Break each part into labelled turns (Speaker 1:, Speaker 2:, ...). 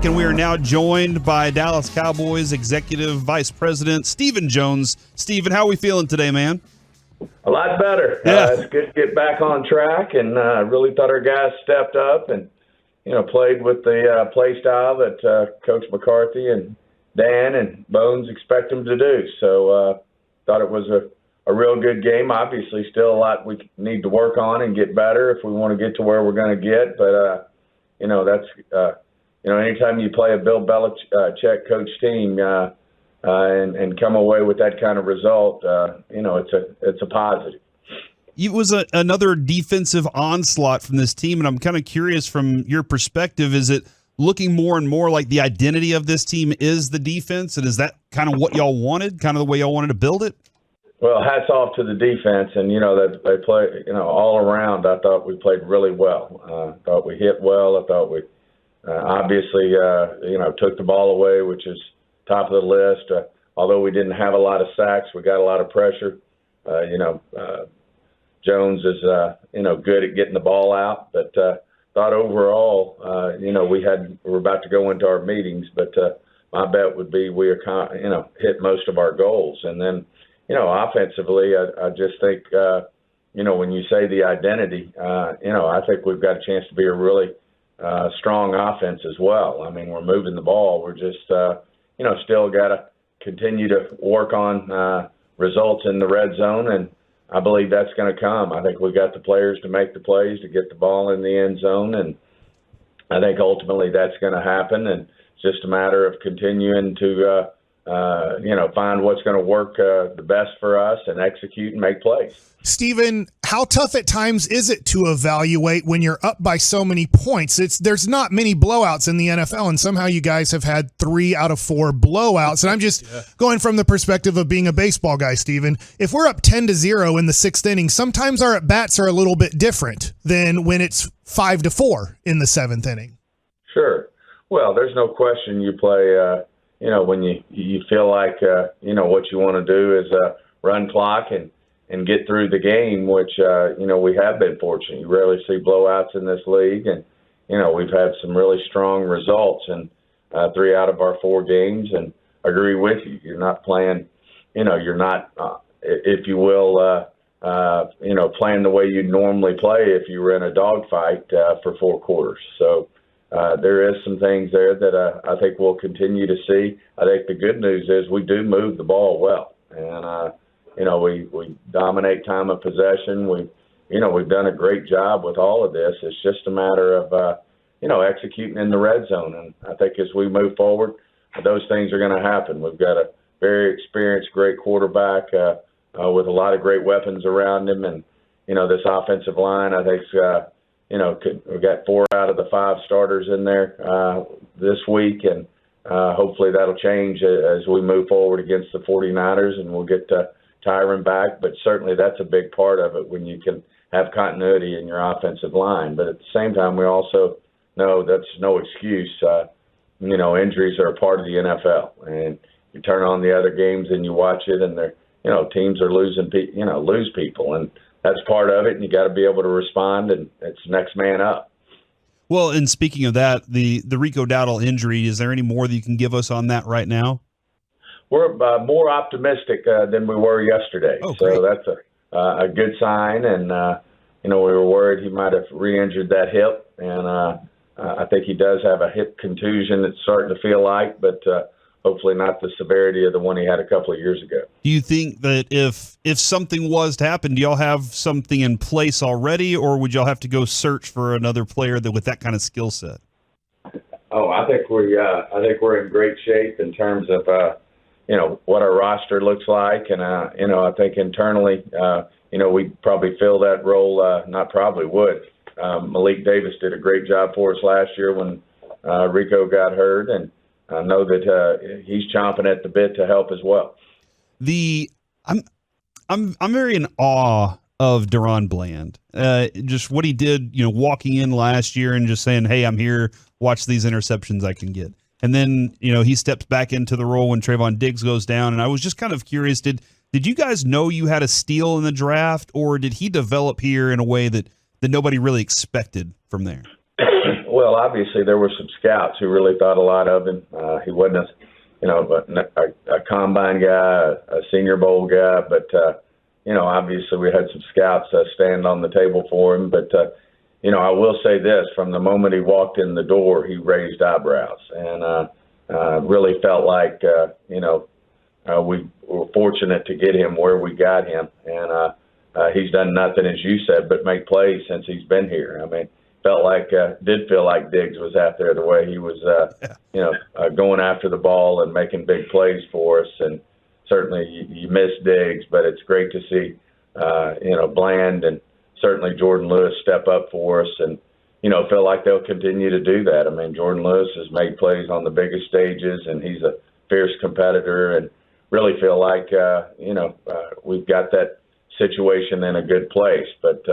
Speaker 1: and we are now joined by Dallas Cowboys Executive Vice President Stephen Jones. Stephen, how are we feeling today, man?
Speaker 2: A lot better.
Speaker 1: Yeah.
Speaker 2: It's good to get back on track, and really thought our guys stepped up and, played with the play style that Coach McCarthy and Dan and Bones expect them to do. So thought it was a real good game. Obviously, still a lot we need to work on and get better if we want to get to where we're going to get. But, that's anytime you play a Bill Belichick coach team and come away with that kind of result, it's a positive.
Speaker 1: It was another defensive onslaught from this team, and I'm kind of curious from your perspective, is it looking more and more like the identity of this team is the defense, and is that kind of what y'all wanted, kind of the way y'all wanted to build it?
Speaker 2: Well, hats off to the defense, and that they play. All around, I thought we played really well. I thought we hit well. I thought we obviously took the ball away, which is top of the list. Although we didn't have a lot of sacks, we got a lot of pressure. Jones is good at getting the ball out, but thought overall, we're about to go into our meetings, but my bet would be we are hit most of our goals, and then. Offensively, I just think, when you say the identity, I think we've got a chance to be a really strong offense as well. I mean, we're moving the ball. We're just, still got to continue to work on results in the red zone, and I believe that's going to come. I think we've got the players to make the plays, to get the ball in the end zone, and I think ultimately that's going to happen, and it's just a matter of continuing to find what's going to work the best for us and execute and make plays.
Speaker 3: Stephen, how tough at times is it to evaluate when you're up by so many points? There's not many blowouts in the NFL, and somehow you guys have had 3 out of 4 blowouts. And I'm just going from the perspective of being a baseball guy, Stephen. If we're up 10-0 in the 6th inning, sometimes our at-bats are a little bit different than when it's 5-4 in the 7th inning.
Speaker 2: Sure. Well, there's no question you play when you feel like, what you want to do is run clock and get through the game, which, we have been fortunate. You rarely see blowouts in this league. And, we've had some really strong results in 3 out of our 4 games. And I agree with you. You're not playing, you're not, if you will, playing the way you normally play if you were in a dogfight for 4 quarters. So, there is some things there that I think we'll continue to see. I think the good news is we do move the ball well, and we dominate time of possession. We've done a great job with all of this. It's just a matter of executing in the red zone, and I think as we move forward, those things are going to happen. We've got a very experienced, great quarterback with a lot of great weapons around him, and this offensive line, I think. We've got 4 out of the 5 starters in there this week, and hopefully that'll change as we move forward against the 49ers, and we'll get Tyron back. But certainly that's a big part of it when you can have continuity in your offensive line. But at the same time, we also know that's no excuse. Injuries are a part of the NFL, and you turn on the other games and you watch it, and they're teams are lose people, and that's part of it, and you got to be able to respond, and it's next man up.
Speaker 1: Well, and speaking of that, the Rico Dowdle injury, is there any more that you can give us on that right now?
Speaker 2: We're more optimistic than we were yesterday, so that's a good sign. And we were worried he might have re-injured that hip, and I think he does have a hip contusion. It's starting to feel like, but hopefully not the severity of the one he had a couple of years ago.
Speaker 1: Do you think that if something was to happen, do y'all have something in place already, or would y'all have to go search for another player with that kind of skill set?
Speaker 2: Oh, I think we're in great shape in terms of what our roster looks like, and I think internally, we'd probably fill that role. Not probably would. Malik Davis did a great job for us last year when Rico got hurt, and I know that he's chomping at the bit to help as well.
Speaker 1: I'm very in awe of Daron Bland. Just what he did, walking in last year and just saying, "Hey, I'm here. Watch these interceptions I can get." And then, he steps back into the role when Trayvon Diggs goes down. And I was just kind of curious, did you guys know you had a steal in the draft, or did he develop here in a way that nobody really expected from there?
Speaker 2: Well, obviously there were some scouts who really thought a lot of him. He wasn't a combine guy, a Senior Bowl guy, but obviously we had some scouts stand on the table for him. But I will say this: from the moment he walked in the door, he raised eyebrows, and really felt like we were fortunate to get him where we got him, and he's done nothing, as you said, but make plays since he's been here. I mean, did feel like Diggs was out there the way he was, going after the ball and making big plays for us. And certainly you miss Diggs, but it's great to see, Bland and certainly Jordan Lewis step up for us, and feel like they'll continue to do that. I mean, Jordan Lewis has made plays on the biggest stages, and he's a fierce competitor, and really feel like we've got that situation in a good place. But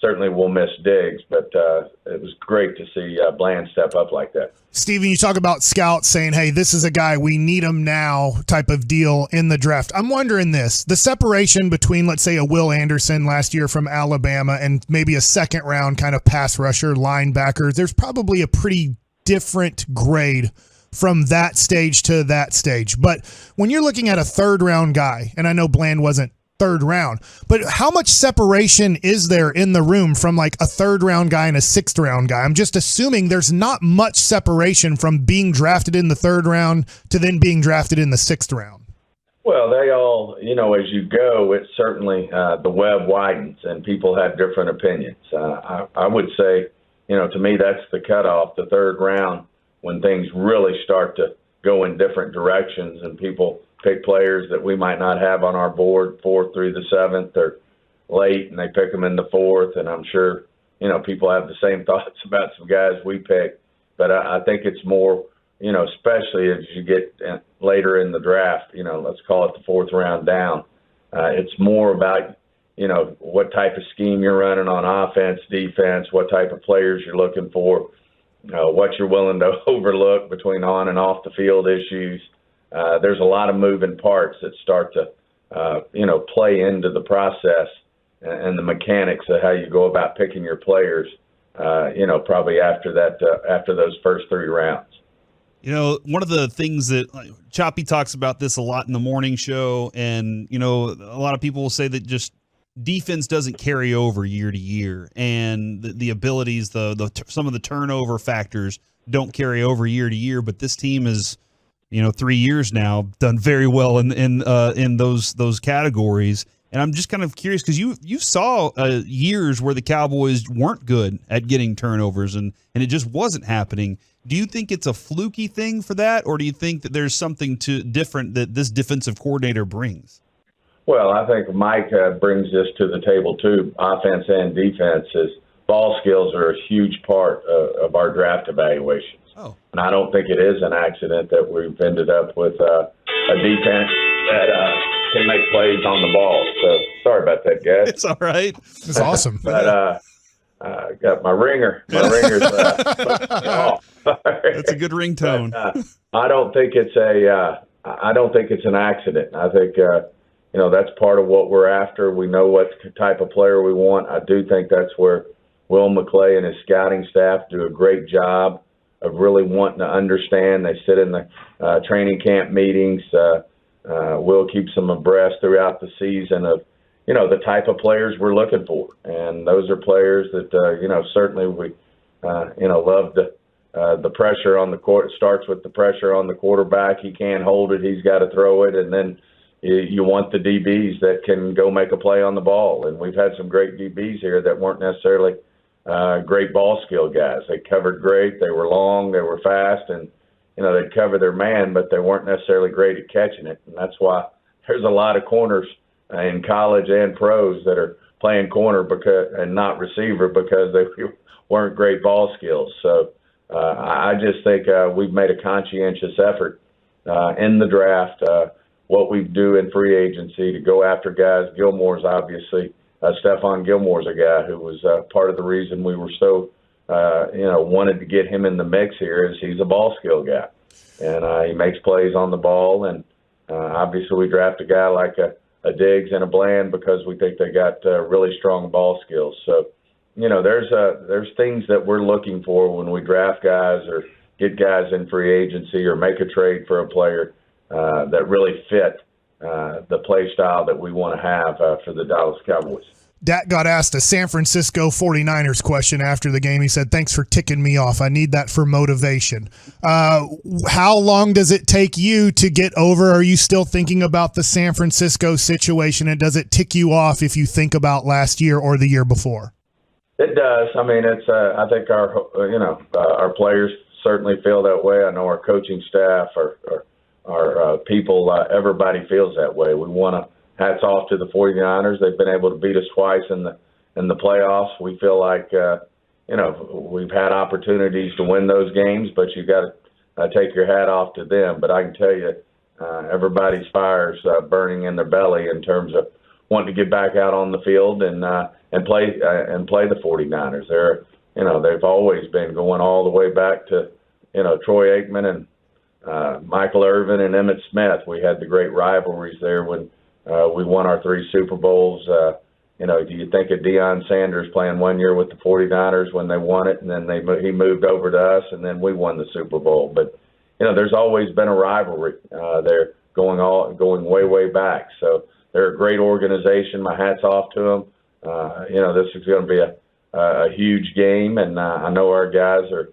Speaker 2: certainly we'll miss Diggs, but it was great to see Bland step up like that.
Speaker 3: Steven, you talk about scouts saying, hey, this is a guy, we need him now type of deal in the draft. I'm wondering this, the separation between, let's say, a Will Anderson last year from Alabama and maybe a second round kind of pass rusher linebacker, there's probably a pretty different grade from that stage to that stage. But when you're looking at a third round guy, and I know Bland wasn't third round, but how much separation is there in the room from like a third round guy and a sixth round guy? I'm just assuming there's not much separation from being drafted in the third round to then being drafted in the sixth round.
Speaker 2: Well, they all, as you go, it certainly, the web widens and people have different opinions. I would say, to me, that's the cutoff, the third round, when things really start to go in different directions and people pick players that we might not have on our board 4th through the 7th or late, and they pick them in the 4th. And I'm sure, people have the same thoughts about some guys we pick. But I think it's more, especially as you get later in the draft, let's call it the 4th round down. It's more about, what type of scheme you're running on offense, defense, what type of players you're looking for, what you're willing to overlook between on and off the field issues. There's a lot of moving parts that start to, play into the process and the mechanics of how you go about picking your players, probably after that, after those first 3 rounds.
Speaker 1: One of the things that Choppy talks about this a lot in the morning show, and, a lot of people will say that just defense doesn't carry over year to year, and the abilities, some of the turnover factors don't carry over year to year, but this team is, 3 years now, done very well in those categories. And I'm just kind of curious because you saw years where the Cowboys weren't good at getting turnovers and it just wasn't happening. Do you think it's a fluky thing for that, or do you think that there's something different that this defensive coordinator brings?
Speaker 2: Well, I think Mike brings this to the table too. Offense and defense ball skills are a huge part of our draft evaluations. Oh. And I don't think it is an accident that we've ended up with a defense that can make plays on the ball. So sorry about that, guys.
Speaker 1: It's all right.
Speaker 3: It's awesome.
Speaker 2: But I got my ringer. My ringer's off.
Speaker 1: That's a good ringtone.
Speaker 2: But, I don't think it's an accident. I think that's part of what we're after. We know what type of player we want. I do think that's where Will McClay and his scouting staff do a great job of really wanting to understand. They sit in the training camp meetings. Will keeps them abreast throughout the season of, the type of players we're looking for. And those are players that, certainly we, love the pressure on the court. It starts with the pressure on the quarterback. He can't hold it. He's got to throw it. And then you want the DBs that can go make a play on the ball. And we've had some great DBs here that weren't necessarily great ball skill guys. They covered great. They were long. They were fast. And, they'd cover their man, but they weren't necessarily great at catching it. And that's why there's a lot of corners in college and pros that are playing corner and not receiver because they weren't great ball skills. So I just think we've made a conscientious effort in the draft, what we do in free agency to go after guys. Gilmore's obviously, Stephon Gilmore's a guy who was part of the reason we were so, wanted to get him in the mix here is he's a ball skill guy. And he makes plays on the ball. And obviously we draft a guy like a Diggs and a Bland because we think they got really strong ball skills. So there's things that we're looking for when we draft guys or get guys in free agency or make a trade for a player that really fit the play style that we want to have for the Dallas Cowboys.
Speaker 3: Dak got asked a San Francisco 49ers question after the game. He said, "Thanks for ticking me off. I need that for motivation." How long does it take you to get over? Are you still thinking about the San Francisco situation, and does it tick you off if you think about last year or the year before?
Speaker 2: It does. I mean, it's. I think our players certainly feel that way. I know our coaching staff, our people, everybody feels that way. We want to. Hats off to the 49ers. They've been able to beat us twice in the playoffs. We feel like we've had opportunities to win those games, but you got to take your hat off to them. But I can tell you, everybody's fire's burning in their belly in terms of wanting to get back out on the field and play the 49ers. They've always been going all the way back to Troy Aikman and Michael Irvin and Emmitt Smith. We had the great rivalries there when we won our 3 Super Bowls. Do you think of Deion Sanders playing 1 year with the 49ers when they won it, and then he moved over to us, and then we won the Super Bowl? But there's always been a rivalry. They're going way back. So they're a great organization. My hat's off to them. This is going to be a huge game, and I know our guys are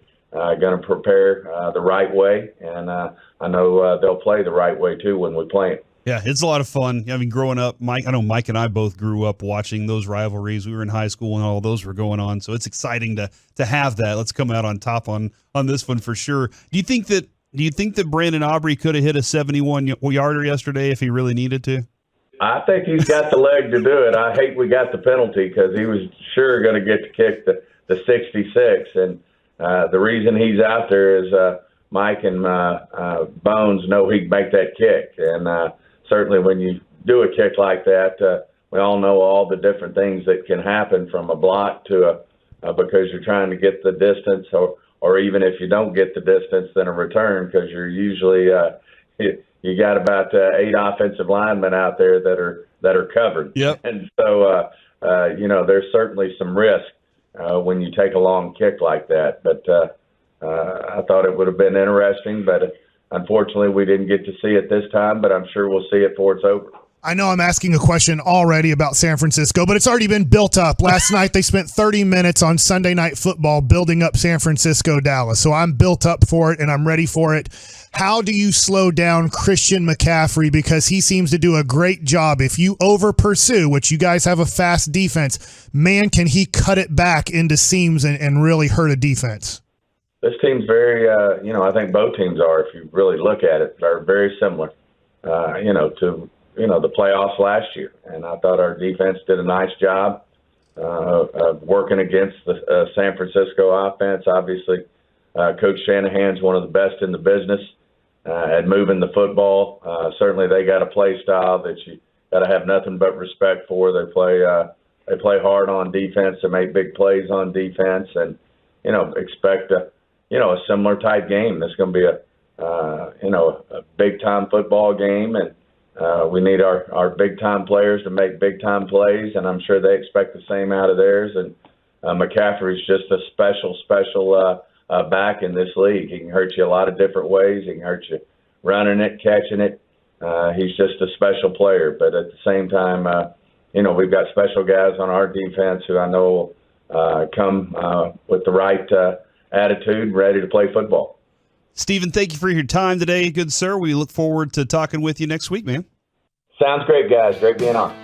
Speaker 2: going to prepare the right way, and I know they'll play the right way too when we play them.
Speaker 1: Yeah, it's a lot of fun. I mean, growing up, I know Mike and I both grew up watching those rivalries. We were in high school when all those were going on, so it's exciting to have that. Let's come out on top on this one for sure. Do you think that Brandon Aubrey could have hit a 71-yarder yesterday if he really needed to?
Speaker 2: I think he's got the leg to do it. I hate we got the penalty because he was sure going to get to kick the 66, and the reason he's out there is Mike and Bones know he can make that kick, and certainly when you do a kick like that, we all know all the different things that can happen from a block to because you're trying to get the distance, or even if you don't get the distance, then a return, because you're usually you got about 8 offensive linemen out there that are covered.
Speaker 1: Yep.
Speaker 2: And so there's certainly some risk when you take a long kick like that. But I thought it would have been interesting, but unfortunately, we didn't get to see it this time, but I'm sure we'll see it before it's over.
Speaker 3: I know I'm asking a question already about San Francisco, but it's already been built up. Last night, they spent 30 minutes on Sunday Night Football building up San Francisco, Dallas. So I'm built up for it, and I'm ready for it. How do you slow down Christian McCaffrey? Because he seems to do a great job. If you over-pursue, which you guys have a fast defense, man, can he cut it back into seams and really hurt a defense?
Speaker 2: This team's very, I think both teams are, if you really look at it, are very similar, to, the playoffs last year. And I thought our defense did a nice job of working against the San Francisco offense. Obviously, Coach Shanahan's one of the best in the business at moving the football. Certainly they got a play style that you got to have nothing but respect for. They play hard on defense and make big plays on defense, and, expect a similar type game. This is going to be a big-time football game, and we need our big-time players to make big-time plays, and I'm sure they expect the same out of theirs. And McCaffrey's just a special back in this league. He can hurt you a lot of different ways. He can hurt you running it, catching it. He's just a special player. But at the same time, we've got special guys on our defense who I know come with the right attitude, ready to play football.
Speaker 1: Stephen, thank you for your time today, good sir. We look forward to talking with you next week, man.
Speaker 2: Sounds great, guys. Great being on.